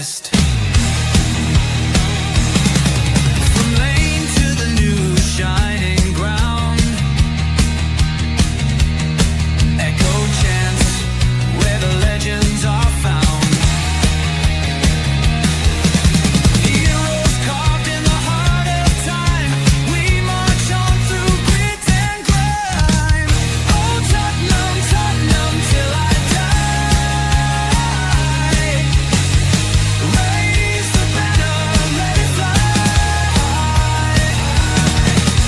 best. From lane to the new shining ground, echo chants where the legends are found. Heroes carved in the heart of time, we march on through grit and grime. Oh Tottenham, Tottenham till I die. Raise the banner, let it fly.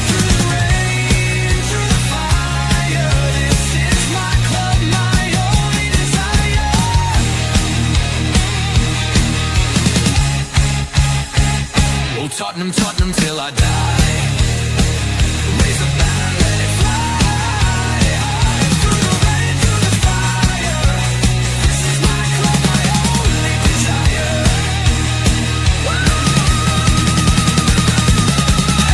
Through the rain, through the fire, this is my club, my only desire. Oh Tottenham, Tottenham till I die. Raise the banner, let it fly. Through the rain, through the fire, this is my club, my only desire.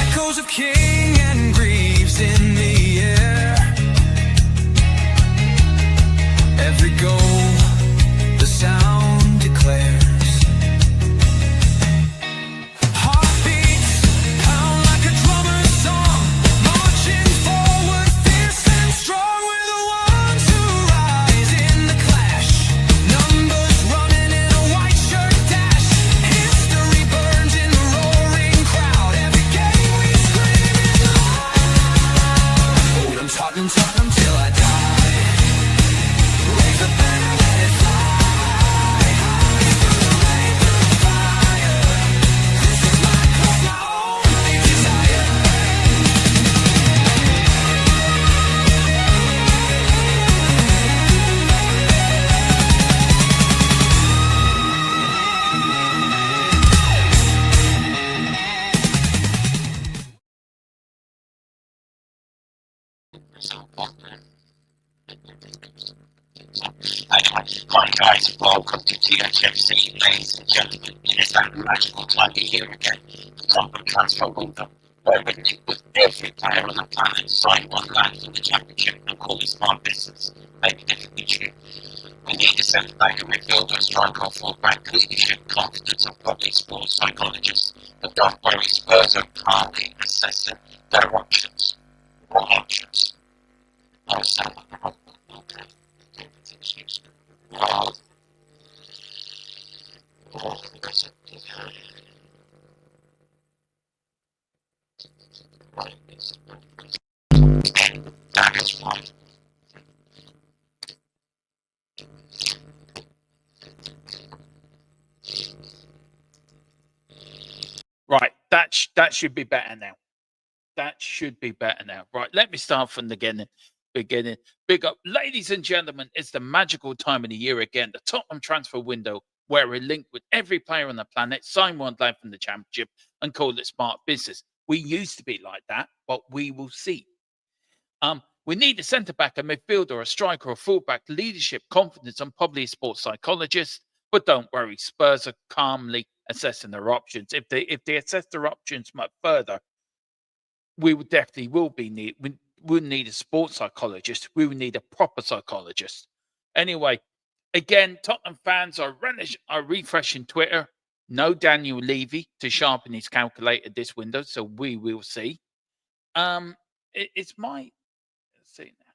Echoes of King and Greaves in the air. Every goal, the sound declares. Heartbeats pound like a drummer's song, marching forward, fierce and strong. We're the ones who rise in the clash. Numbers running in a white shirt dash. History burns in the roaring crowd. Every game we scream it loud. Oh, Tottenham, Tottenham till I die. Raise the banner, let it fly. Through the rain, through the fire, this is my club, my only desire. Hi guys, welcome to THFC, ladies and gentlemen. It is that magical time of year again, the Tottenham transfer window, where we link with every player on the planet, sign one land from the championship and call it smart business, maybe differently true. We need a centre back, a midfielder, a striker, or full-back, leadership, confidence, and probably sports psychologists. But don't worry, Spurs are calmly assessing their options. What options? Oh, sound like a robot. Okay. Well, that's it. Right, that is fine. Right, that should be better now. That should be better now. Right, let me start from the beginning. Big up, ladies and gentlemen. It's the magical time of the year again, the Tottenham transfer window, where we link with every player on the planet, sign one lad from the championship, and call it smart business. We used to be like that, but we will see. We need a centre back, a midfielder, a striker, a fullback, leadership, confidence, and probably a sports psychologist. But don't worry, Spurs are calmly assessing their options. If they assess their options much further, we would definitely we wouldn't need a sports psychologist. We would need a proper psychologist. Anyway, again, Tottenham fans are refreshing Twitter. No Daniel Levy to sharpen his calculator this window, so we will see. Let's see now.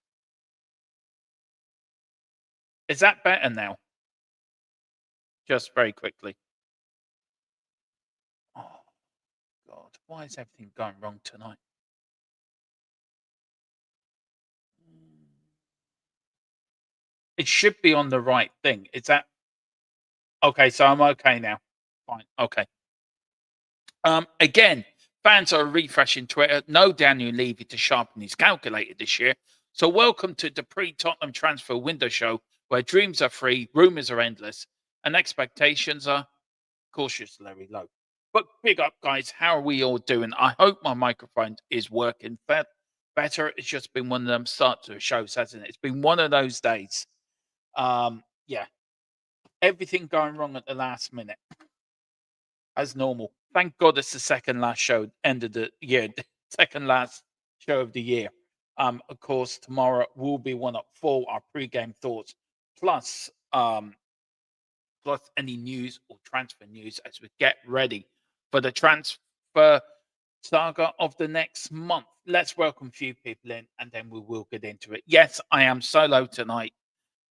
Is that better now? Just very quickly. Oh God, why is everything going wrong tonight? It should be on the right thing. Is that okay? So I'm okay now. Fine. Okay. Again, fans are refreshing Twitter. No Daniel Levy to sharpen his calculator this year. So welcome to the pre-Tottenham transfer window show, where dreams are free, rumours are endless, and expectations are cautiously low. But big up, guys. How are we all doing? I hope my microphone is working better. It's just been one of them start to shows, hasn't it? It's been one of those days. Yeah, everything going wrong at the last minute, as normal. Thank God it's the second last show, end of the year, the second last show of the year. Of course, tomorrow will be one up for our pre-game thoughts, plus plus any news or transfer news as we get ready for the transfer saga of the next month. Let's welcome a few people in and then we will get into it. Yes, I am solo tonight.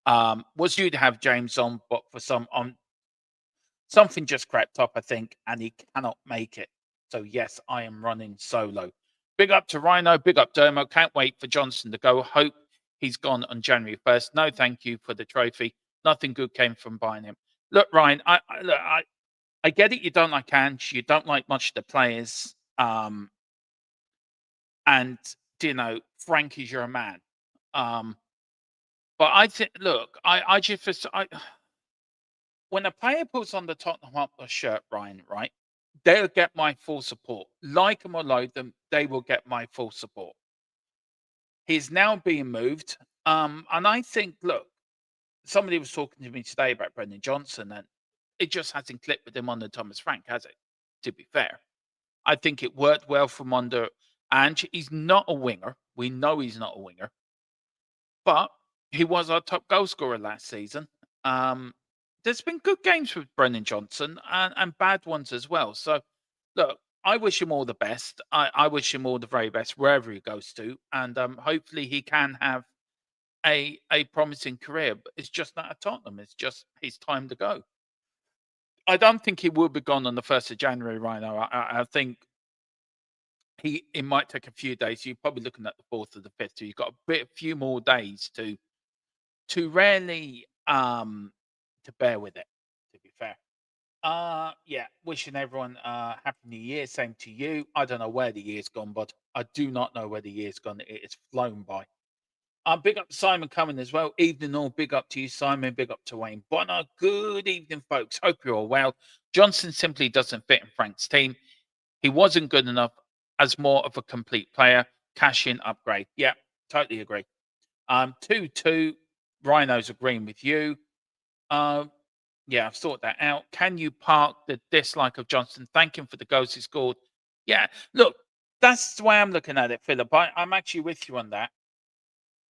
Was due to have James on, but for something just crept up, I think, and he cannot make it. So yes, I am running solo. Big up to Rhino, big up Dermo. Can't wait for Johnson to go. Hope he's gone on January 1st. No, thank you for the trophy. Nothing good came from buying him. Look, Ryan, I get it. You don't like Ange. You don't like much of the players. And you know, Frank is your man. But I think, look, I just, when a player puts on the Tottenham Hotspur shirt, Ryan, right, they'll get my full support. Like them or loathe them, they will get my full support. He's now being moved. And I think, look, somebody was talking to me today about Brendan Johnson, and it just hasn't clicked with him under Thomas Frank, has it? To be fair, I think it worked well from under Ange. He's not a winger. We know he's not a winger, but he was our top goal scorer last season. There's been good games with Brendan Johnson and bad ones as well. So, look, I wish him all the best. I wish him all the very best wherever he goes to, and hopefully he can have a promising career. But it's just not at Tottenham. It's just his time to go. I don't think he will be gone on the 1st of January, Rhino. I think it might take a few days. You're probably looking at the 4th or the 5th. So you've got a few more days to really to bear with it, to be fair. Yeah, wishing everyone happy new year. Same to you. I don't know where the year's gone, but I do not know where the year's gone. It has flown by. Big up to Simon coming as well. Evening all. Big up to you, Simon. Big up to Wayne Bonner. Good evening, folks. Hope you're all well. Johnson simply doesn't fit in Frank's team. He wasn't good enough as more of a complete player. Cash in upgrade. Yeah, totally agree. 2-2. Rhino's agreeing with you. Yeah, I've sorted that out. Can you park the dislike of Johnson? Thank him for the goals he scored. Yeah, look, that's the way I'm looking at it, Philip. I'm actually with you on that.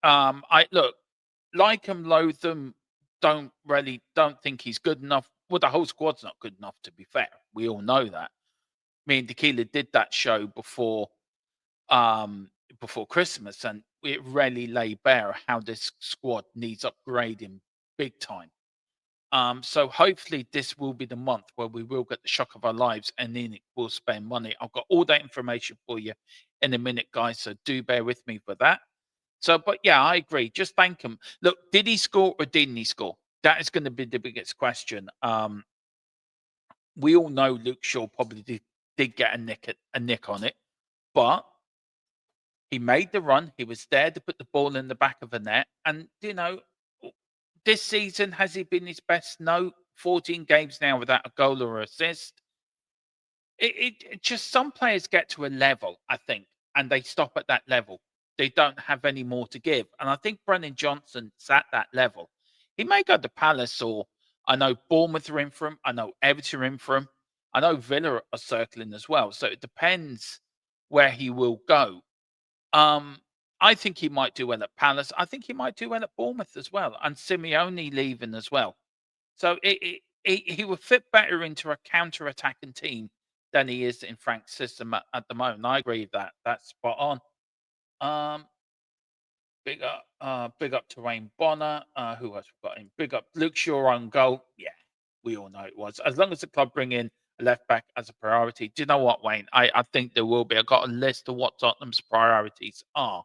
I look, like him, loathe them, don't think he's good enough. Well, the whole squad's not good enough, to be fair. We all know that. Me and Tequila did that show before Christmas, and it really lay bare how this squad needs upgrading big time. So hopefully this will be the month where we will get the shock of our lives, and then we'll spend money. I've got all that information for you in a minute, guys. So do bear with me for that. So, but yeah, I agree. Just thank him. Look, did he score or didn't he score? That is going to be the biggest question. We all know Luke Shaw probably did get a nick on it, but he made the run. He was there to put the ball in the back of the net, and you know, this season has he been his best? No. 14 games now without a goal or assist. It just, some players get to a level, I think, and they stop at that level. They don't have any more to give. And I think Brennan Johnson's at that level. He may go to Palace, or I know Bournemouth are in for him. I know Everton are in for him. I know Villa are circling as well. So it depends where he will go. I think he might do well at Palace. I think he might do well at Bournemouth as well. And Simeone leaving as well. So he will fit better into a counter-attacking team than he is in Frank's system at the moment. I agree with that. That's spot on. Big up to Wayne Bonner. Who else we got in? Big up Luke Shaw on goal. Yeah, we all know it was. As long as the club bring in a left back as a priority. Do you know what, Wayne? I think there will be. I've got a list of what Tottenham's priorities are.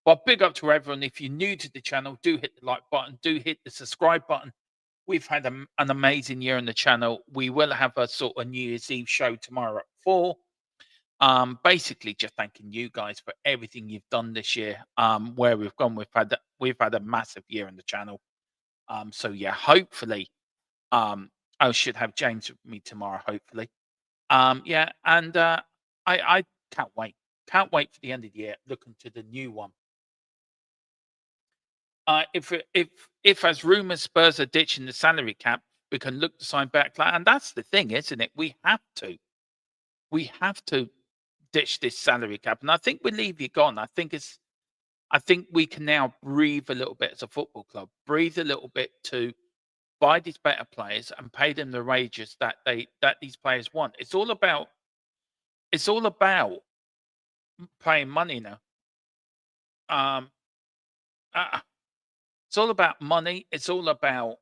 But big up to everyone. If you're new to the channel, do hit the like button. Do hit the subscribe button. We've had an amazing year on the channel. We will have a sort of New Year's Eve show tomorrow at 4. Basically just thanking you guys for everything you've done this year. Where we've gone, we've had a massive year on the channel. So yeah, hopefully, I should have James with me tomorrow, hopefully. Yeah, and I can't wait. Can't wait for the end of the year. Looking to the new one. If as rumours Spurs are ditching the salary cap, we can look to sign back. And that's the thing, isn't it? We have to ditch this salary cap. And I think we'll leave you gone. I think we can now breathe a little bit as a football club. Breathe a little bit to buy these better players and pay them the wages that these players want. It's all about paying money now. Um, uh, it's all about money. It's all about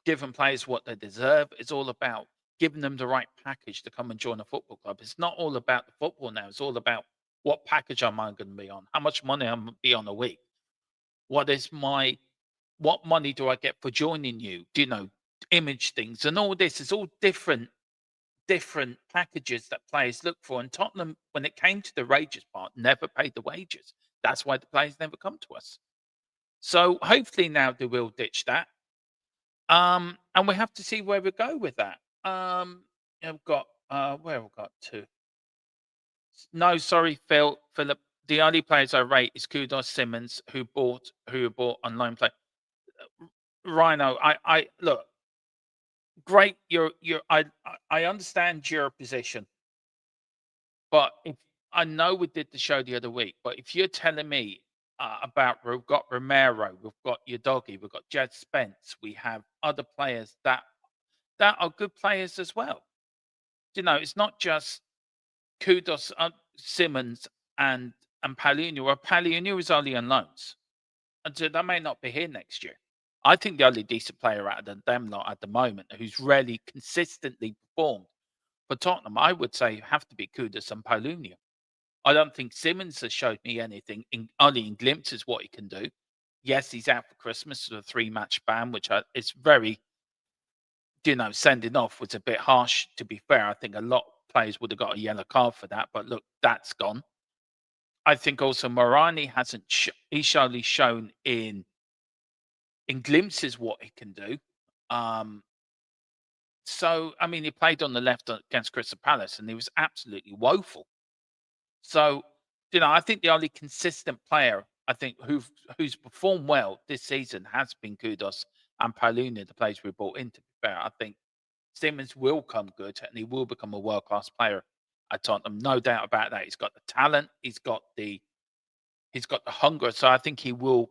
giving players what they deserve. It's all about giving them the right package to come and join a football club. It's not all about the football now. It's all about what package am I going to be on? How much money I'm going to be on a week? What money do I get for joining you? Do you know, image things and all this is all different packages that players look for. And Tottenham, when it came to the wages part, never paid the wages. That's why the players never come to us. So hopefully now they will ditch that. And we have to see where we go with that. I've got where have we got to? No, sorry, Philip. The only players I rate is Kudos Simmons, who bought on loan play. Rhino, I look great. I understand your position, but if I know we did the show the other week, but if you're telling me about we've got Romero, we've got Udogie, we've got Jed Spence, we have other players that are good players as well. You know, it's not just Kudos, Simmons, and Palhinha. Well, Palhinha is only on loans, and so they may not be here next year. I think the only decent player out of them lot at the moment who's really consistently performed for Tottenham, I would say, have to be Kudos and Palhinha. I don't think Simmons has showed me anything, only in glimpses what he can do. Yes, he's out for Christmas with a 3-match ban, which is very, sending off was a bit harsh, to be fair. I think a lot of players would have got a yellow card for that, but look, that's gone. I think also Morani hasn't, he's only shown in glimpses what he can do. So, I mean, he played on the left against Crystal Palace and he was absolutely woeful. So, I think the only consistent player I think who's performed well this season has been Kudos and Palhinha, the players we brought in. To be fair, I think Simmons will come good and he will become a world-class player at Tottenham. No doubt about that. He's got the talent. He's got the hunger. So I think we will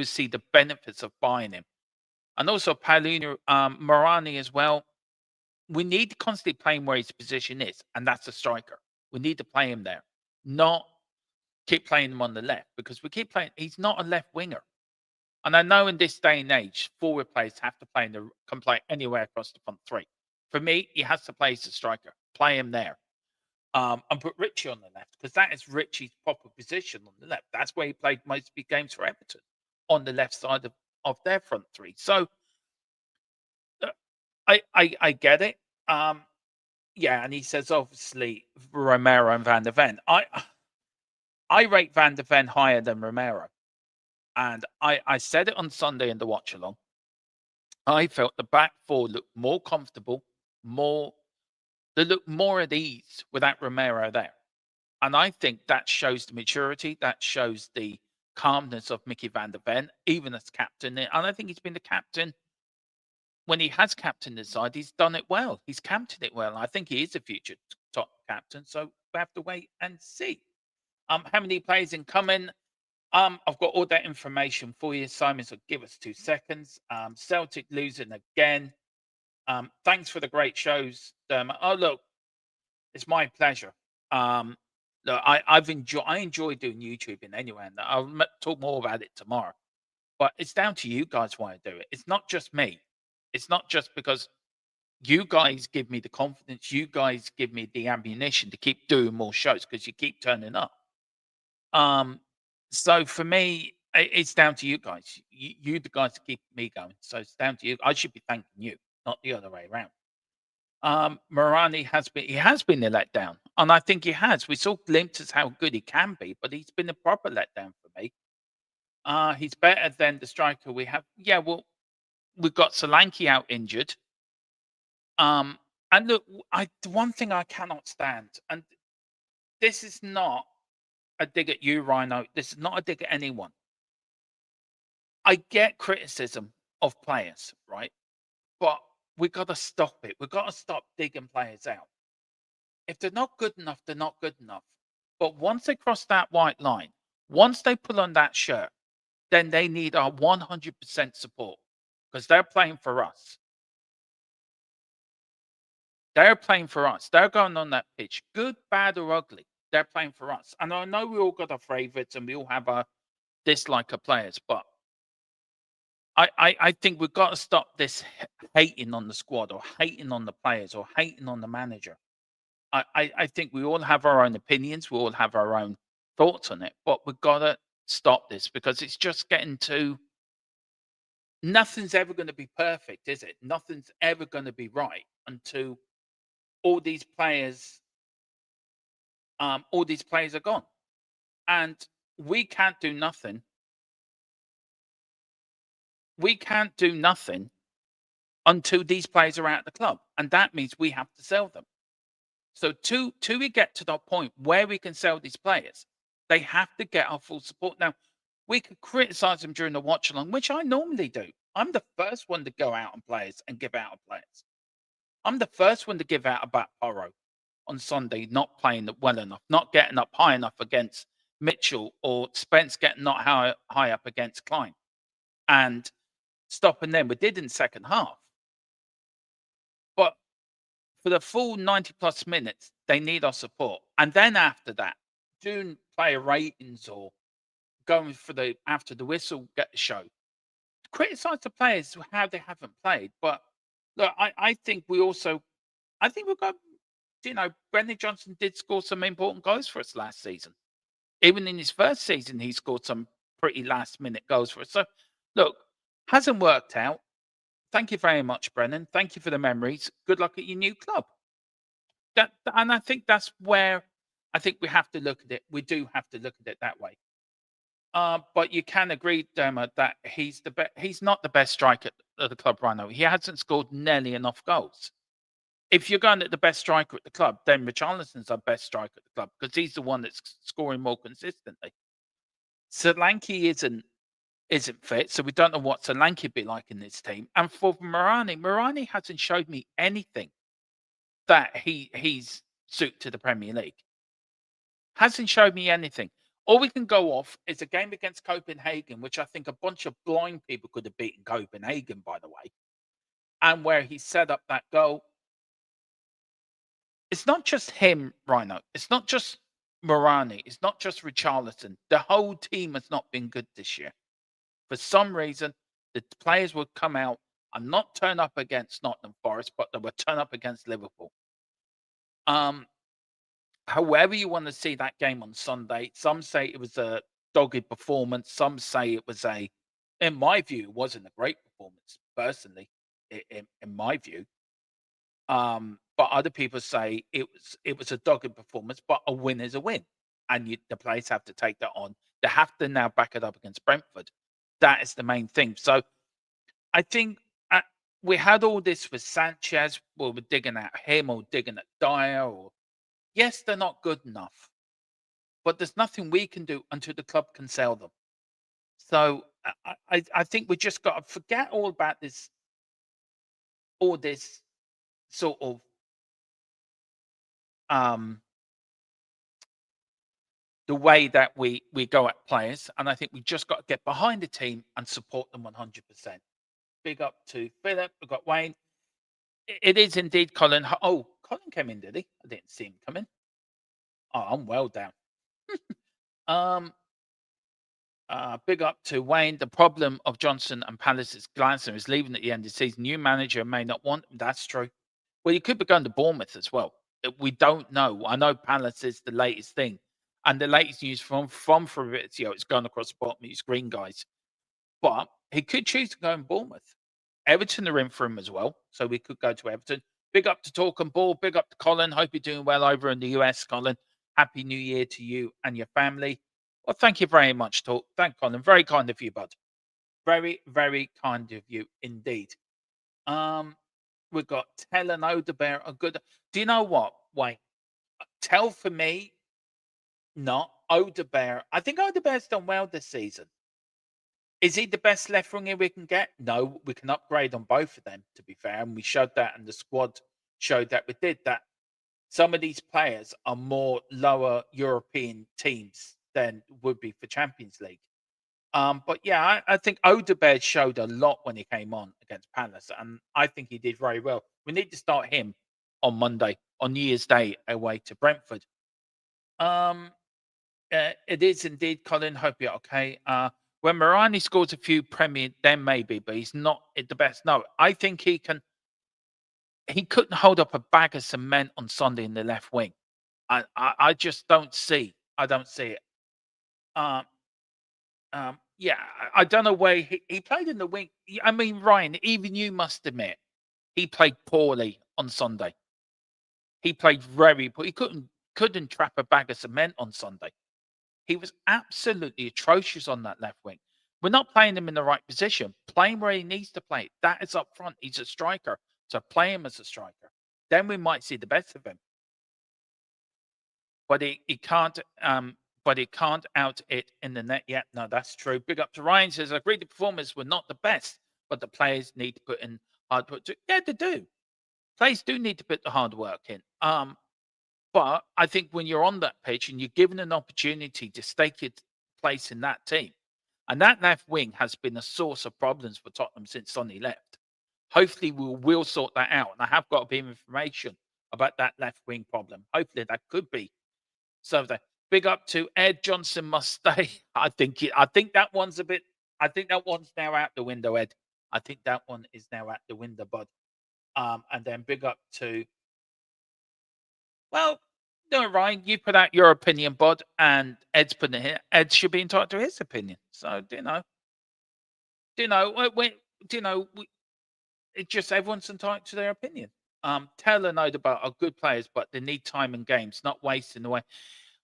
see the benefits of buying him. And also Palhinha, Morani as well. We need to constantly play him where his position is, and that's a striker. We need to play him there, not keep playing him on the left, because we keep playing. He's not a left winger, and I know in this day and age, forward players have to can play anywhere across the front three. For me, he has to play as a striker. Play him there, and put Richie on the left, because that is Richie's proper position on the left. That's where he played most big games for Everton, on the left side of their front three. So I get it. Yeah, and he says obviously Romero and Van der Ven. I rate Van der Ven higher than Romero, and I said it on Sunday in the watch along. I felt the back four looked more comfortable, they look more at ease without Romero there, and I think that shows the maturity, that shows the calmness of Mickey Van der Ven, even as captain. And I think he's been the captain. When he has captained the side, he's done it well. He's captained it well. I think he is a future top captain. So we have to wait and see. How many players incoming? I've got all that information for you, Simon. So give us 2 seconds. Celtic losing again. Thanks for the great shows, Dermot. Oh, look, it's my pleasure. Look, I enjoy doing YouTubing anyway, and I'll talk more about it tomorrow. But it's down to you guys why I do it. It's not just me. It's not just because you guys give me the confidence, you guys give me the ammunition to keep doing more shows because you keep turning up. So for me, it's down to you guys. You the guys keep me going. So it's down to you. I should be thanking you, not the other way around. Morani has been a letdown, and I think he has. We saw glimpses how good he can be, but he's been a proper letdown for me. He's better than the striker we have. Yeah, well, we've got Solanke out injured. And look, the one thing I cannot stand, and this is not a dig at you, Rhino. This is not a dig at anyone. I get criticism of players, right? But we got to stop it. We've got to stop digging players out. If they're not good enough, they're not good enough. But once they cross that white line, once they pull on that shirt, then they need our 100% support. because they're playing for us. They're playing for us. They're going on that pitch, good, bad, or ugly. They're playing for us. And I know we all got our favourites and we all have our dislike of players, but I think we've got to stop this hating on the squad or hating on the players or hating on the manager. I think we all have our own opinions. We all have our own thoughts on it, but we've got to stop this because it's just getting too. Nothing's ever going to be perfect, is it? Nothing's ever going to be right until all these players, are gone, and we can't do nothing. We can't do nothing until these players are out of the club, and that means we have to sell them. So till we get to that point where we can sell these players, they have to get our full support. Now, we could criticize them during the watch along, which I normally do. I'm the first one to go out on players and give out on players. I'm the first one to give out about Porro on Sunday, not playing well enough, not getting up high enough against Mitchell, or Spence getting not high up against Klein and stopping them. We did in the second half. But for the full 90 plus minutes, they need our support. And then after that, doing player ratings or going for the after the whistle get the show. Criticize the players how they haven't played. But look, I think we've got, Brendan Johnson did score some important goals for us last season. Even in his first season, he scored some pretty last minute goals for us. So look, hasn't worked out. Thank you very much, Brennan. Thank you for the memories. Good luck at your new club. And I think that's where I think we have to look at it. We do have to look at it that way. But you can agree, Dermot, that he's not the best striker at the club right now. He hasn't scored nearly enough goals. If you're going at the best striker at the club, then Richarlison's our best striker at the club because he's the one that's scoring more consistently. Solanke isn't fit, so we don't know what Solanke would be like in this team. And for Morani hasn't showed me anything that he's suited to the Premier League. Hasn't showed me anything. All we can go off is a game against Copenhagen, which I think a bunch of blind people could have beaten Copenhagen, by the way, and where he set up that goal. It's not just him, Rhino. It's not just Morani. It's not just Richarlison. The whole team has not been good this year. For some reason, the players would come out and not turn up against Nottingham Forest, but they would turn up against Liverpool. However you want to see that game on Sunday, some say it was a dogged performance. Some say it was in my view, it wasn't a great performance, personally, in my view. But other people say it was a dogged performance, but a win is a win. And the players have to take that on. They have to now back it up against Brentford. That is the main thing. So I think we had all this with Sanchez. We're digging at him or digging at Dyer. Yes, they're not good enough. But there's nothing we can do until the club can sell them. So I think we just got to forget all about this, all this sort of the way that we go at players. And I think we just got to get behind the team and support them 100%. Big up to Philip. We've got Wayne. It is indeed Colin. Oh, Colin came in, did he? I didn't see him come in. Oh, I'm well down. Big up to Wayne. The problem of Johnson and Palace's Glancer is leaving at the end of the season. New manager may not want him. That's true. Well, you could be going to Bournemouth as well. We don't know. I know Palace is the latest thing. And the latest news from Fabrizio, it's going across the bottom of your screen, guys. But he could choose to go in Bournemouth. Everton are in for him as well. So we could go to Everton. Big up to Talk and Ball. Big up to Colin. Hope you're doing well over in the US, Colin. Happy New Year to you and your family. Well, thank you very much, Talk. Thank Colin. Very kind of you, bud. Very, very kind of you indeed. We've got Tell and Odebear are good. Do you know what? Wait. Tell for me, not Odebear. I think Odebear's done well this season. Is he the best left winger we can get? No, we can upgrade on both of them, to be fair. And we showed that, and the squad showed that we did that. Some of these players are more lower European teams than would be for Champions League. But yeah, I think Odegaard showed a lot when he came on against Palace, and I think he did very well. We need to start him on Monday, on New Year's Day, away to Brentford. Um, it is indeed, Colin. Hope you're okay. When Morani scores a few Premier, then maybe, but he's not at the best. No, I think he can. He couldn't hold up a bag of cement on Sunday in the left wing. I just don't see. I don't see it. Um, yeah, I don't know where he played in the wing. I mean, Ryan, even you must admit he played poorly on Sunday. He played very poor. He couldn't trap a bag of cement on Sunday. He was absolutely atrocious on that left wing. We're not playing him in the right position. Play him where he needs to play. That is up front. He's a striker. So play him as a striker. Then we might see the best of him. But he can't out it in the net yet. No, that's true. Big up to Ryan says, I agree the performers were not the best, but the players need to put in hard work. Yeah, they do. Players do need to put the hard work in. But I think when you're on that pitch and you're given an opportunity to stake your place in that team, and that left wing has been a source of problems for Tottenham since Sonny left. Hopefully, we'll sort that out. And I have got a bit of information about that left wing problem. Hopefully, that could be so big up to Ed Johnson must stay. I think that one's a bit. I think that one's now out the window, Ed. I think that one is now out the window, bud. And then big up to. Well, no, Ryan, you put out your opinion, bud, and Ed's putting it here. Ed should be entitled to his opinion. So it just everyone's entitled to their opinion. Taylor know about are good players, but they need time and games, not wasting away.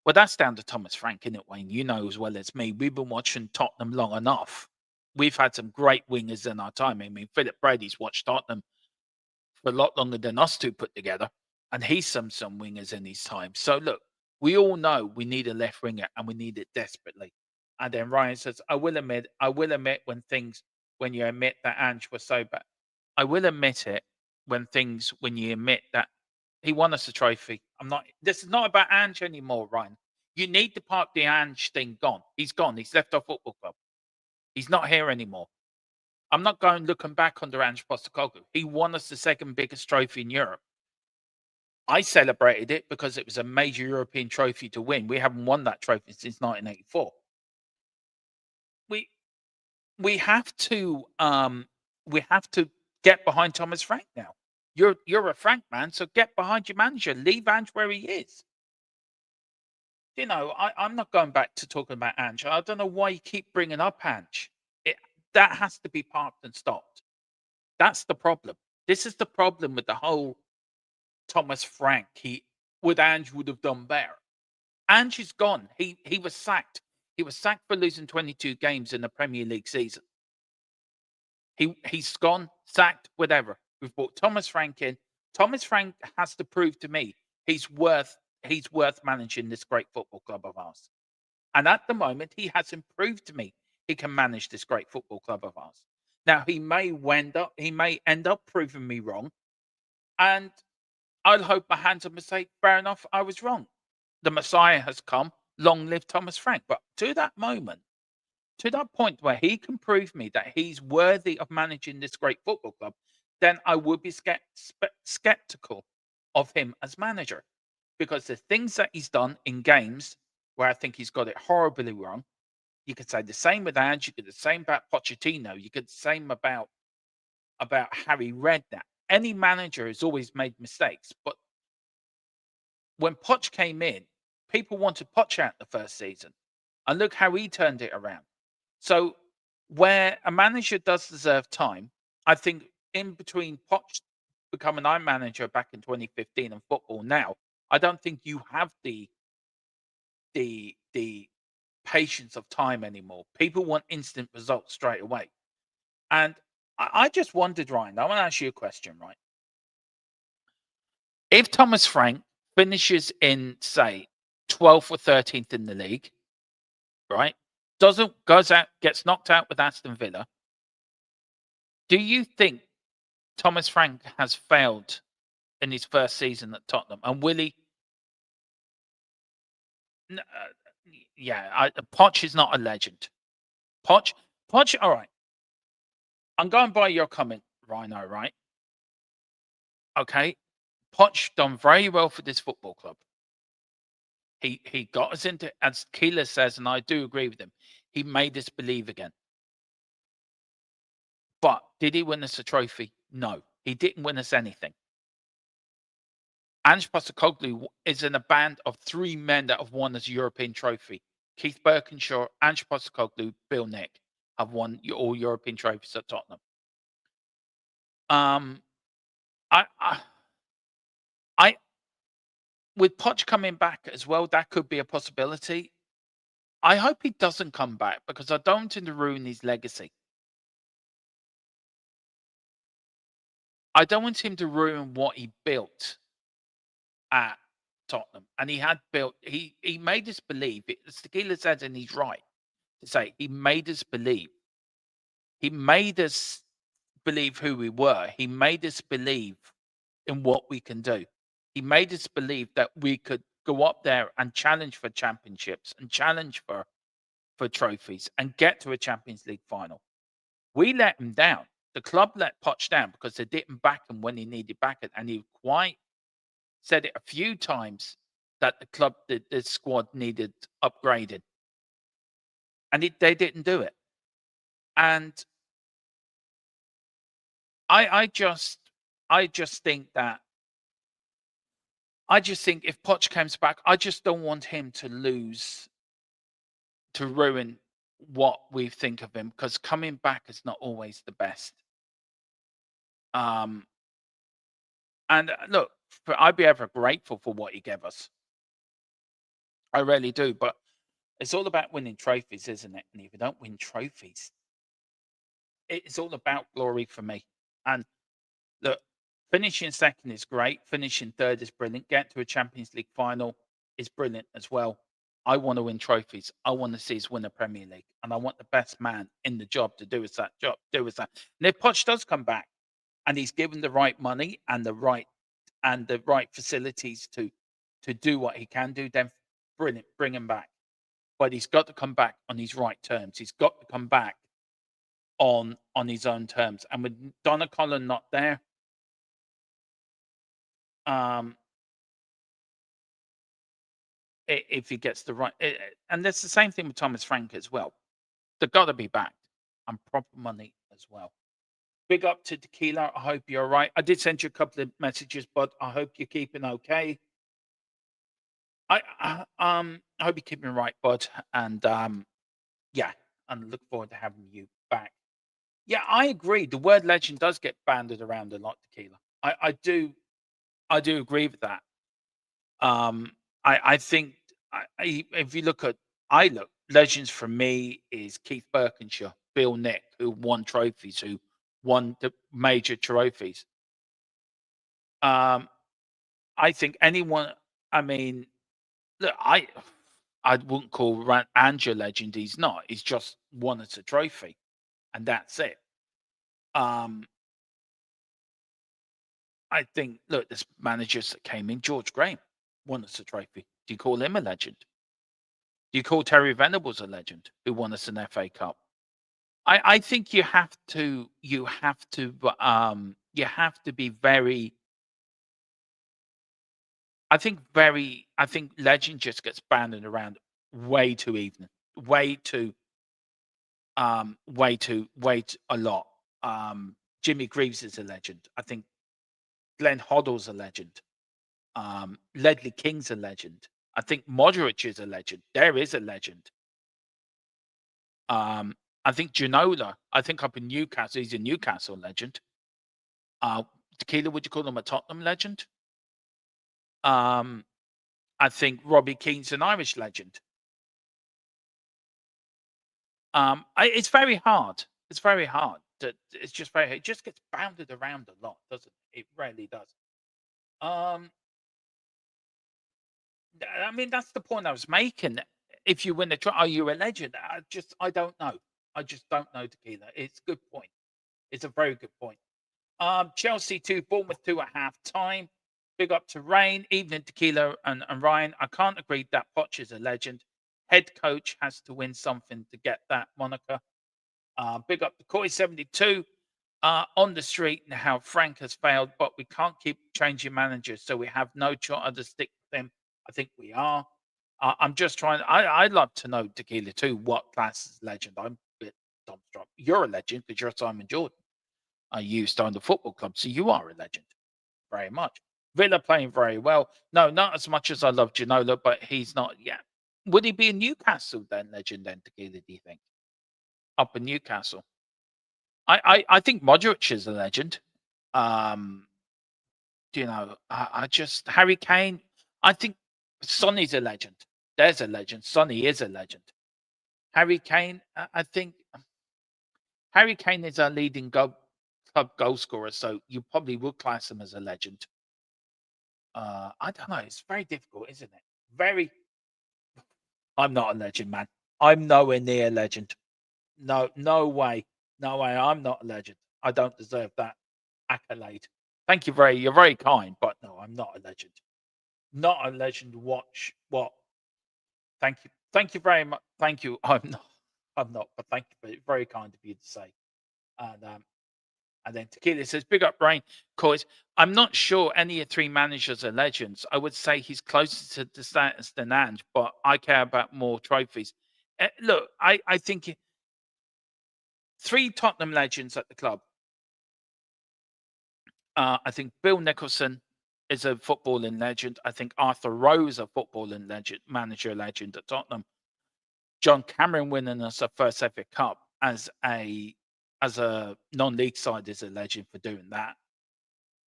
Well, that's down to Thomas Frank, isn't it, Wayne? You know as well as me. We've been watching Tottenham long enough. We've had some great wingers in our time. I mean, Philip Brady's watched Tottenham for a lot longer than us two put together, and he's some wingers in his time. So look, we all know we need a left winger, and we need it desperately. And then Ryan says, I will admit when you admit that Ange was so bad. I will admit it when you admit that he won us a trophy. This is not about Ange anymore, Ryan. You need to park the Ange thing gone. He's gone. He's left our football club. He's not here anymore. I'm not going looking back under Ange Postecoglou. He won us the second biggest trophy in Europe. I celebrated it because it was a major European trophy to win. We haven't won that trophy since 1984. We have to get behind Thomas Frank now. You're a Frank man, so get behind your manager. Leave Ange where he is. I'm not going back to talking about Ange. I don't know why you keep bringing up Ange. That has to be parked and stopped. That's the problem. This is the problem with the whole Thomas Frank. Ange would have done better. Ange is gone. He was sacked. He was sacked for losing 22 games in the Premier League season. He's gone, sacked, whatever. We've brought Thomas Frank in. Thomas Frank has to prove to me he's worth managing this great football club of ours. And at the moment, he hasn't proved to me he can manage this great football club of ours. Now he may end up proving me wrong, and I'll hold my hands up and say, fair enough, I was wrong. The Messiah has come. Long live Thomas Frank. But to that point where he can prove me that he's worthy of managing this great football club, then I would be skeptical of him as manager, because the things that he's done in games where I think he's got it horribly wrong. You could say the same with Ange. You could say the same about Pochettino. You could say the same about Harry Redknapp. Any manager has always made mistakes, but when Poch came in, people wanted Poch out the first season, and look how he turned it around. So where a manager does deserve time, I think in between Poch becoming our manager back in 2015 and football now, I don't think you have the patience of time anymore. People want instant results straight away. And I just wondered, Ryan, I want to ask you a question, right? If Thomas Frank finishes in, say, 12th or 13th in the league, right? Gets knocked out with Aston Villa. Do you think Thomas Frank has failed in his first season at Tottenham? And will he? Poch is not a legend. Poch, all right. I'm going by your comment, Rhino, right? Okay. Poch done very well for this football club. He got us into, as Keeler says, and I do agree with him, he made us believe again. But did he win us a trophy? No, he didn't win us anything. Ange Postecoglou is in a band of 3 men that have won us a European trophy. Keith Birkinshaw, Ange Postecoglou, Bill Nick have won all European trophies at Tottenham. I with Poch coming back as well, that could be a possibility. I hope he doesn't come back because I don't want him to ruin his legacy. I don't want him to ruin what he built at Tottenham. And he had built, he made us believe, as Tequila said, and he's right to say, he made us believe. He made us believe who we were. He made us believe in what we can do. He made us believe that we could go up there and challenge for championships and challenge for trophies and get to a Champions League final. We let him down. The club let Poch down because they didn't back him when he needed backing, and he quite said it a few times that the club, the squad needed upgraded, and they didn't do it. And I just think that if Poch comes back, I just don't want him to ruin what we think of him, because coming back is not always the best. And look, I'd be ever grateful for what he gave us. I really do. But it's all about winning trophies, isn't it? And if you don't win trophies, it's all about glory for me. And look, finishing second is great. Finishing third is brilliant. Getting to a Champions League final is brilliant as well. I want to win trophies. I want to see us win a Premier League. And I want the best man in the job to do us that job. And if Poch does come back and he's given the right money and the right facilities to do what he can do, then brilliant, bring him back. But he's got to come back on his right terms. He's got to come back on his own terms. And with Donna Cullen not there, if he gets the right, and that's the same thing with Thomas Frank as well. They've got to be backed and proper money as well. Big up to Tequila. I hope you're all right. I did send you a couple of messages, but I hope you're keeping okay. I hope you're keeping right, bud. And yeah, and look forward to having you back. Yeah, I agree. The word legend does get banded around a lot, Tequila. I do agree with that. I think if you look at legends for me is Keith Birkinshaw, Bill Nick, who won trophies, who won the major trophies. I think anyone. I mean, look, I wouldn't call Ange a legend. He's not. He's just won us a trophy, and that's it. I think, look, there's managers that came in. George Graham won us a trophy. Do you call him a legend? Do you call Terry Venables a legend who won us an FA Cup? I think you have to be very. I think legend just gets banded around way too even, way too a lot. Jimmy Greaves is a legend. I think Glenn Hoddle's a legend. Ledley King's a legend. I think Modric is a legend. There is a legend. I think Ginola, I think up in Newcastle, he's a Newcastle legend. Tequila, would you call him a Tottenham legend? I think Robbie Keane's an Irish legend. It's very hard. It's very hard. It just gets bounded around a lot, doesn't it? It really does. I mean, that's the point I was making. If you win the trophy, are you a legend? I don't know. I just don't know, Tequila. It's a good point. It's a very good point. Chelsea 2, Bournemouth 2 at half time. Big up to Rain, Evening Tequila and Ryan. I can't agree that Poch is a legend. Head coach has to win something to get that moniker. Big up the COYS 72 on the street and how Frank has failed, but we can't keep changing managers, so we have no choice to stick with them. I think we are. I'm just trying. I'd love to know, Tequila, too, what class is legend. I'm a bit dumbstruck. You're a legend because you're Simon Jordan. You started the football club, so you are a legend. Very much. Villa playing very well. No, not as much as I love Ginola, but he's not yet. Would he be in Newcastle then, legend then, Tequila, do you think? Up in Newcastle. I think Modric is a legend. I just Harry Kane. I think Sonny's a legend. There's a legend. Sonny is a legend. Harry Kane. I think Harry Kane is our leading club goal scorer, so you probably would class him as a legend. I don't know. It's very difficult, isn't it? Very. I'm not a legend, man. I'm nowhere near a legend. No way. No way. I'm not a legend. I don't deserve that accolade. Thank you you're very kind, but no, I'm not a legend. Not a legend. Watch what? Thank you. Thank you very much. Thank you. I'm not, but thank you. Very kind of you to say. And then Tequila says, big up Brain, cause I'm not sure any of three managers are legends. I would say he's closer to the status than Ange, but I care about more trophies. Look, I think three Tottenham legends at the club. I think Bill Nicholson is a footballing legend. I think Arthur Rowe is a footballing legend, manager legend at Tottenham. John Cameron winning us a first FA Cup as a non-league side is a legend for doing that.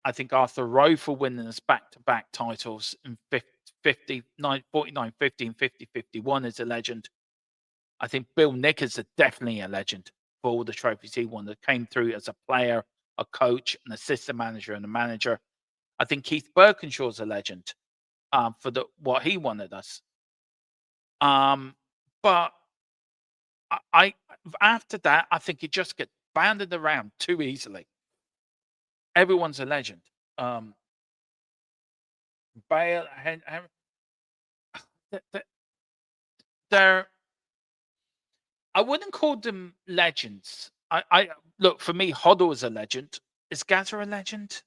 I think Arthur Rowe for winning us back-to-back titles in 49, 50, and 50, 51 is a legend. I think Bill Nick is definitely a legend for all the trophies he won that came through as a player, a coach, an assistant manager, and a manager. I think Keith Birkinshaw's a legend for what he wanted us. But I after that, I think you just get banded around too easily. Everyone's a legend. Bale, they're I wouldn't call them legends. I look, for me, Hoddle is a legend. Is Gazza a legend?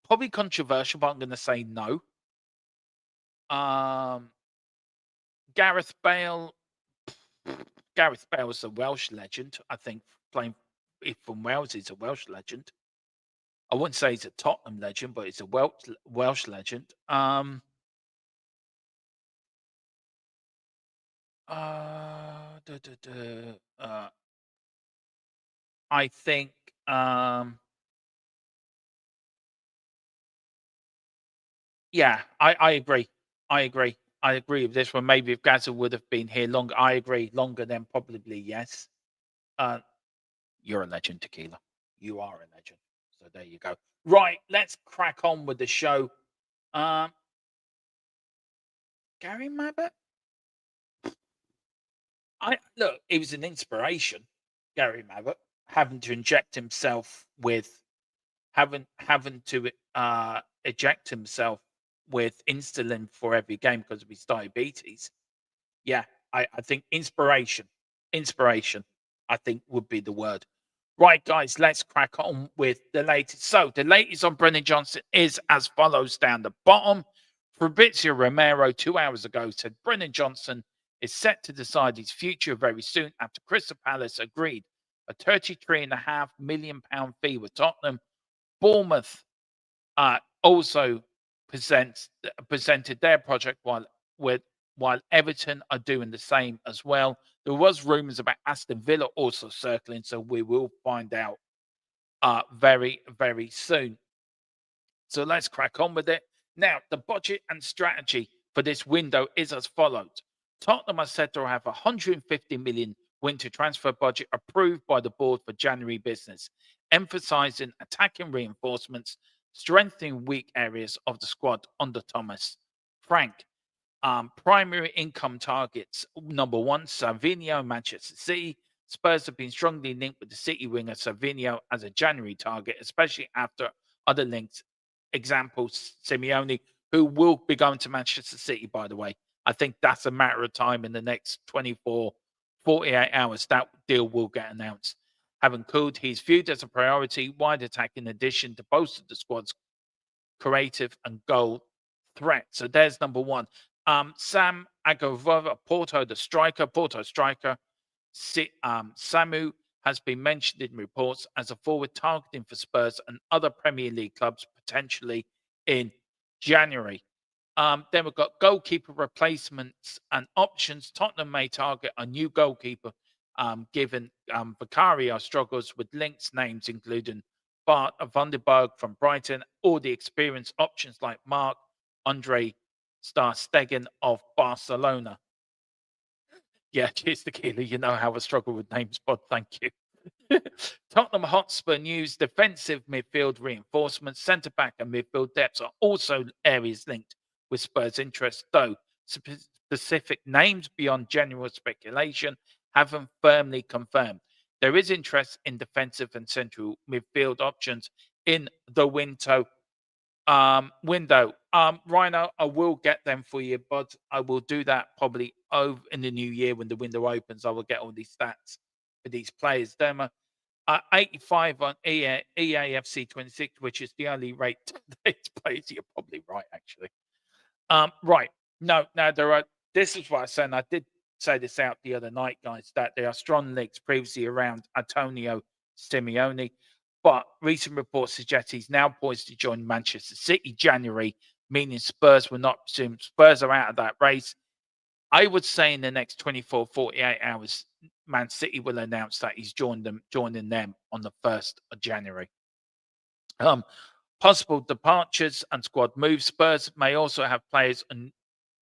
Probably controversial, but I'm going to say no. Gareth Bale. Gareth Bale is a Welsh legend. I think playing from Wales, he's a Welsh legend. I wouldn't say he's a Tottenham legend, but he's a Welsh legend. I think yeah, I agree. I agree with this one. Maybe if Gaza would have been here longer, I agree. Longer than probably yes. You're a legend, Tequila. You are a legend. So there you go. Right, let's crack on with the show. Gary Mabbott. Look, he was an inspiration, Gary Mabbott, having to inject himself with having to eject himself with insulin for every game because of his diabetes. Yeah, I think inspiration, I think would be the word. Right, guys, let's crack on with the latest. So the latest on Brennan Johnson is as follows down the bottom. Fabrizio Romero 2 hours ago said Brennan Johnson is set to decide his future very soon after Crystal Palace agreed a £33.5 million fee with Tottenham. Bournemouth also presented their project while Everton are doing the same as well. There was rumours about Aston Villa also circling, so we will find out very, very soon. So let's crack on with it. Now, the budget and strategy for this window is as follows. Tottenham are said to have 150 million winter transfer budget approved by the board for January business, emphasising attacking reinforcements, strengthening weak areas of the squad under Thomas Frank. Primary income targets: number one, Savinho, Manchester City. Spurs have been strongly linked with the City winger Savinho as a January target, especially after other links. Example, Simeone, who will be going to Manchester City, by the way. I think that's a matter of time in the next 24, 48 hours, that deal will get announced. Having cooled, he's viewed as a priority wide attack in addition to bolster the squad's creative and goal threat. So there's number one. Sam Agavova, Porto striker, Samu has been mentioned in reports as a forward targeting for Spurs and other Premier League clubs potentially in January. Then we've got goalkeeper replacements and options. Tottenham may target a new goalkeeper, given Vicario struggles with links names including Bart van der Berg from Brighton or the experienced options like Mark Andre Stegen of Barcelona. Yeah, cheers, Tequila. You know how I struggle with names, Bod. Thank you. Tottenham Hotspur news: defensive midfield reinforcements, centre back and midfield depths are also areas linked with Spurs' interest, though specific names beyond general speculation haven't firmly confirmed. There is interest in defensive and central midfield options in the window. Rhino, I will get them for you, but I will do that probably over in the new year when the window opens. I will get all these stats for these players. Them 85 on EAFC 26, which is the only rate today's players. You're probably right, actually. Right. No, there are. This is what I said. And I did say this out the other night, guys, that there are strong links previously around Antonio Simeone, but recent reports suggest he's now poised to join Manchester City January, meaning Spurs will not presume Spurs are out of that race. I would say in the next 24, 48 hours, Man City will announce that he's joining them on the 1st of January. Possible departures and squad moves. Spurs may also have players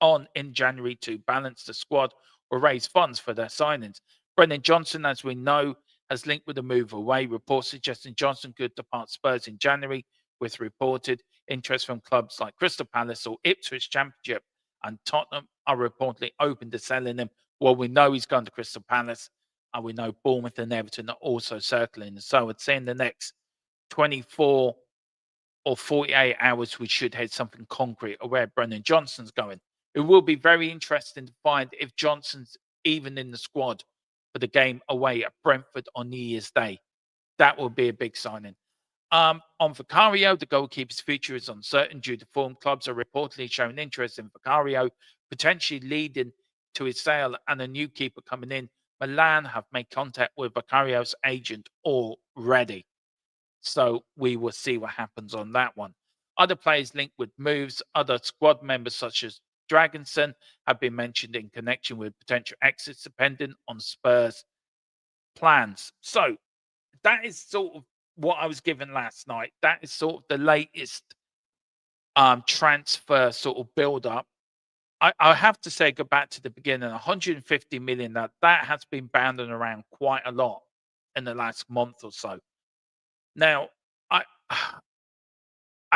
on in January to balance the squad or raise funds for their signings. Brennan Johnson, as we know, has linked with a move away. Reports suggesting Johnson could depart Spurs in January, with reported interest from clubs like Crystal Palace or Ipswich Championship, and Tottenham are reportedly open to selling him. Well, we know he's gone to Crystal Palace, and we know Bournemouth and Everton are also circling. So I'd say in the next 24 or 48 hours, we should have something concrete of where Brennan Johnson's going. It will be very interesting to find if Johnson's even in the squad for the game away at Brentford on New Year's Day. That will be a big signing. On Vicario, the goalkeeper's future is uncertain due to form. Clubs are reportedly showing interest in Vicario, potentially leading to his sale and a new keeper coming in. Milan have made contact with Vicario's agent already. So we will see what happens on that one. Other players linked with moves, other squad members such as Dragonson have been mentioned in connection with potential exits depending on Spurs' plans. So that is sort of what I was given last night. That is sort of the latest transfer sort of build up. I have to say, go back to the beginning, 150 million, that has been bounding around quite a lot in the last month or so. Now, I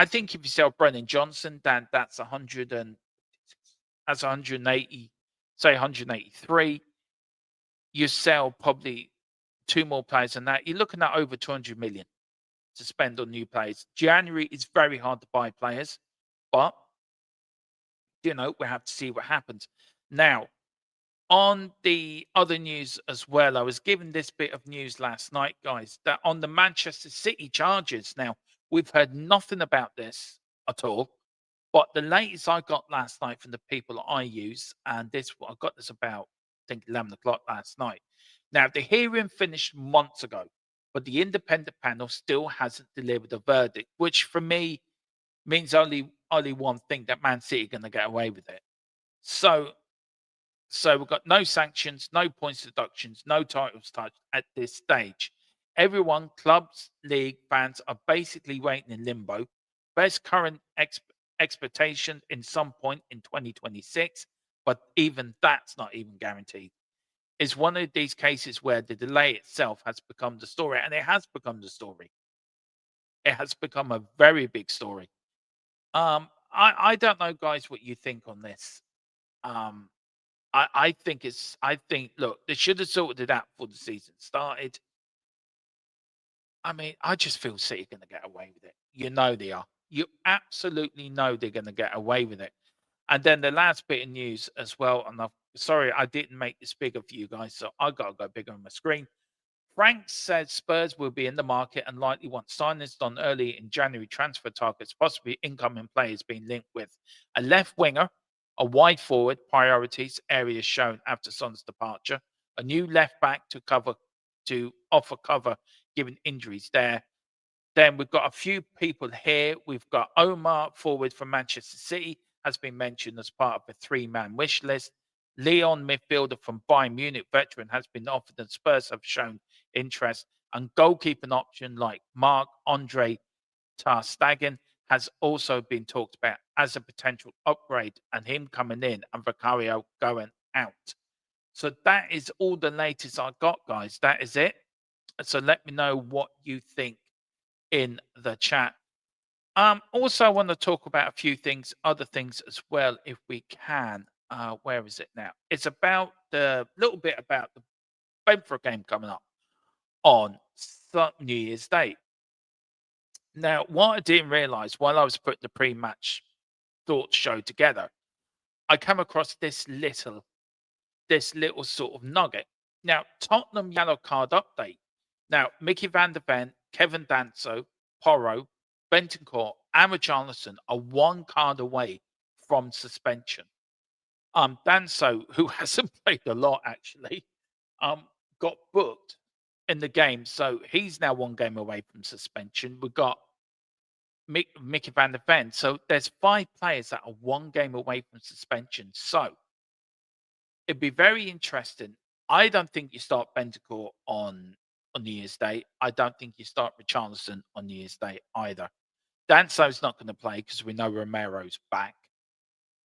think if you sell Brennan Johnson, then that's 180, say 183. You sell probably two more players than that. You're looking at over 200 million to spend on new players. January is very hard to buy players, but we have to see what happens. Now, on the other news as well, I was given this bit of news last night, guys, that on the Manchester City charges. Now, we've heard nothing about this at all, but the latest I got last night from the people I use, and I got this about, I think, 11 o'clock last night. Now, the hearing finished months ago, but the independent panel still hasn't delivered a verdict, which for me means only one thing, that Man City are going to get away with it. So we've got no sanctions, no points deductions, no titles touched at this stage. Everyone, clubs, league, fans are basically waiting in limbo. Best current expectation in some point in 2026, but even that's not even guaranteed. It's one of these cases where the delay itself has become the story, and it has become the story. It has become a very big story. I don't know, guys, what you think on this. I think look, they should have sorted it out before the season started. I mean, I just feel City are going to get away with it. You know they are. You absolutely know they're going to get away with it. And then the last bit of news as well, and I've Sorry, I didn't make this bigger for you guys, so I got to go bigger on my screen. Frank said Spurs will be in the market and likely want signings done early in January. Transfer targets, possibly incoming players being linked with a left winger, a wide forward, priorities, areas shown after Son's departure, a new left back to offer cover given injuries there. Then we've got a few people here. We've got Omar, forward from Manchester City, has been mentioned as part of the three-man wish list. Leon, midfielder from Bayern Munich, veteran, has been offered, and Spurs have shown interest. And goalkeeping option like Marc-Andre Ter Stegen has also been talked about as a potential upgrade, and him coming in and Vicario going out. So that is all the latest I got, guys. That is it. So let me know what you think in the chat. Also, I want to talk about a few things, other things as well, if we can. Where is it now? It's about the little bit about the Brentford game coming up on New Year's Day. Now, what I didn't realize while I was putting the pre-match thoughts show together, I came across this little sort of nugget. Now, Tottenham yellow card update. Now, Mickey van der Ven, Kevin Danso, Porro, Bentancur, and Richarlison are one card away from suspension. Danso, who hasn't played a lot actually, got booked in the game, so he's now one game away from suspension. We've got Mickey van der Ven, so there's 5 players that are one game away from suspension. So it'd be very interesting. I don't think you start Bentancur on New Year's Day. I don't think you start Richarlison on New Year's Day either. Danso's not going to play because we know Romero's back.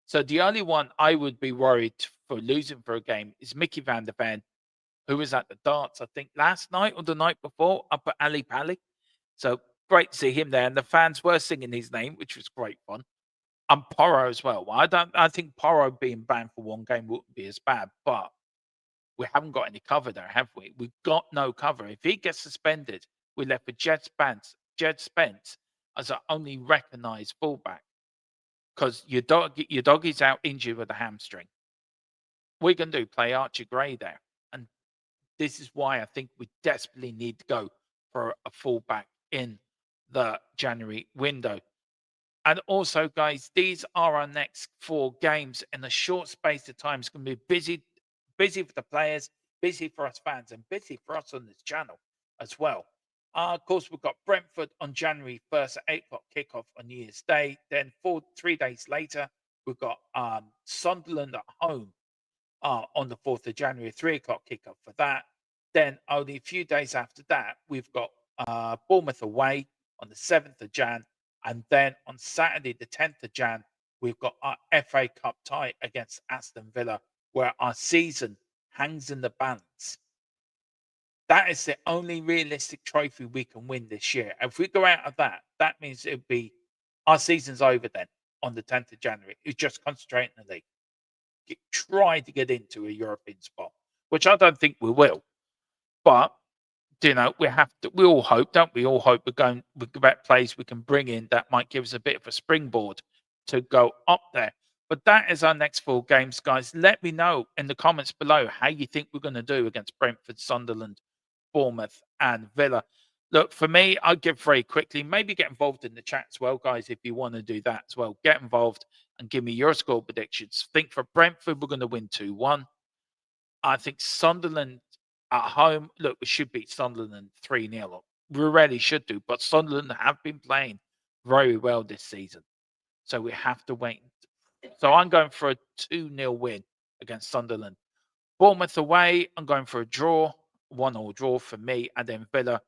So the only one I would be worried for losing for a game is Mickey van der Ven, who was at the darts, I think, last night or the night before up at Ali Pali. So great to see him there. And the fans were singing his name, which was great fun. And Porro as well. I think Porro being banned for one game wouldn't be as bad, but we haven't got any cover there, have we? We've got no cover. If he gets suspended, we're left with Jed Spence as our only recognised fullback. Because your doggy's out injured with a hamstring. We're going to play Archie Gray there. And this is why I think we desperately need to go for a fullback in the January window. And also, guys, these are our next 4 games in a short space of time. It's going to be busy for the players, busy for us fans, and busy for us on this channel as well. Of course, we've got Brentford on January 1st at 8 o'clock kickoff on New Year's Day. Then 3 days later, we've got Sunderland at home on the 4th of January, 3 o'clock kickoff for that. Then only a few days after that, we've got Bournemouth away on the 7th of Jan. And then on Saturday, the 10th of Jan, we've got our FA Cup tie against Aston Villa, where our season hangs in the balance. That is the only realistic trophy we can win this year. If we go out of that, that means it'll be our season's over then on the 10th of January. It's just concentrating on the league. Try to get into a European spot, which I don't think we will. But we all hope, don't we? All hope we're about plays we can bring in that might give us a bit of a springboard to go up there. But that is our next 4 games, guys. Let me know in the comments below how you think we're going to do against Brentford, Sunderland, Bournemouth, and Villa. Look, for me, I'll give very quickly. Maybe get involved in the chat as well, guys, if you want to do that as well. Get involved and give me your score predictions. Think for Brentford, we're going to win 2-1. I think Sunderland at home, look, we should beat Sunderland 3-0. We really should do, but Sunderland have been playing very well this season. So we have to wait. So I'm going for a 2-0 win against Sunderland. Bournemouth away, I'm going for a draw, 1-1 draw for me. And then Villa,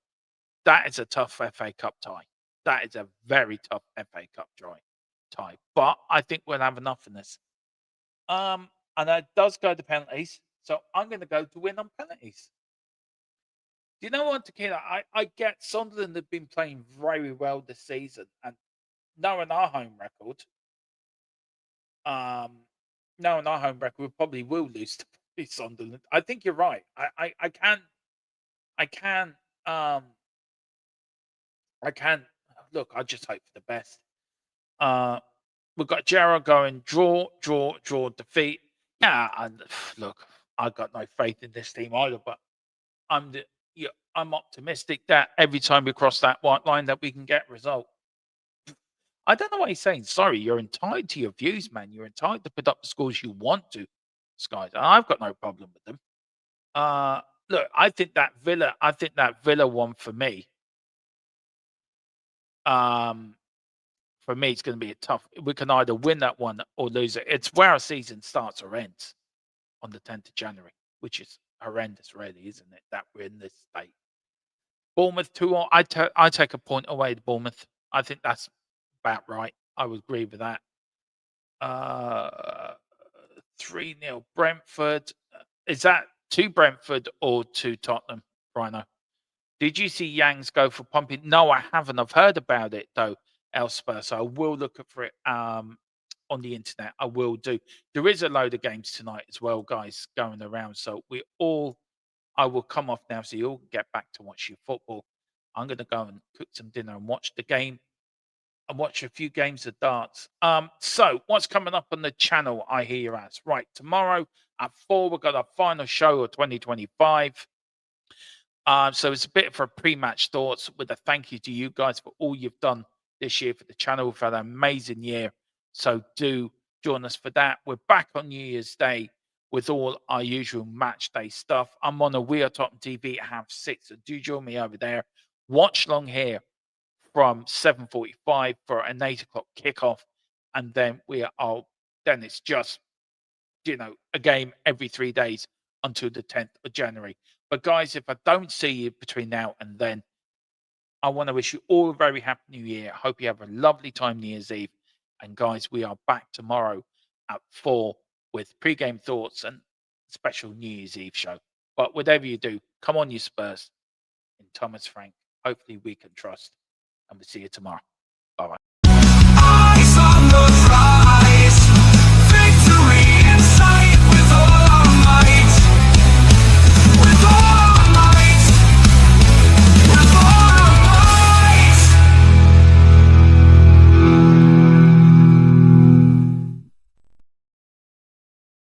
that is a tough FA Cup tie. That is a very tough FA Cup tie. But I think we'll have enough in this. And it does go to penalties. So I'm going to go to win on penalties. Do you know what, Tequila? I get Sunderland have been playing very well this season. And knowing our home record, we probably will lose to Sunderland. I think you're right. I can look, I just hope for the best. We've got Jarrah going draw, defeat. Yeah, and look, I've got no faith in this team either, but I'm optimistic that every time we cross that white line that we can get a result. I don't know why he's saying sorry. You're entitled to your views, man. You're entitled to put up the scores you want to, Skies. And I've got no problem with them. Look, I think that Villa one for me, it's going to be a tough. We can either win that one or lose it. It's where our season starts or ends on the 10th of January, which is horrendous, really, isn't it? That we're in this state. Bournemouth 2-1. I take a point away to Bournemouth. I think that's about right. I would agree with that. 3-0 Brentford. Is that to Brentford or to Tottenham, Rhino? Did you see Yangs go for pumping? No, I haven't. I've heard about it though, elsewhere. So I will look for it on the internet. I will do. There is a load of games tonight as well, guys, going around. So I will come off now so you all get back to watch your football. I'm going to go and cook some dinner and watch the game and watch a few games of darts. So what's coming up on the channel, I hear you ask? Right, tomorrow at 4, we've got our final show of 2025. So it's a bit for pre-match thoughts with a thank you to you guys for all you've done this year for the channel. We've had an amazing year. So do join us for that. We're back on New Year's Day with all our usual match day stuff. I'm on a We Are Tottenham TV at 6:30. So do join me over there. Watch long here from 7:45 for an 8 o'clock kickoff. And then then it's just, a game every 3 days until the 10th of January. But guys, if I don't see you between now and then, I want to wish you all a very happy new year. I hope you have a lovely time New Year's Eve. And guys, we are back tomorrow at 4 with pre-game thoughts and special New Year's Eve show. But whatever you do, come on, you Spurs. In Thomas Frank, hopefully we can trust. And we'll see you tomorrow. Bye-bye.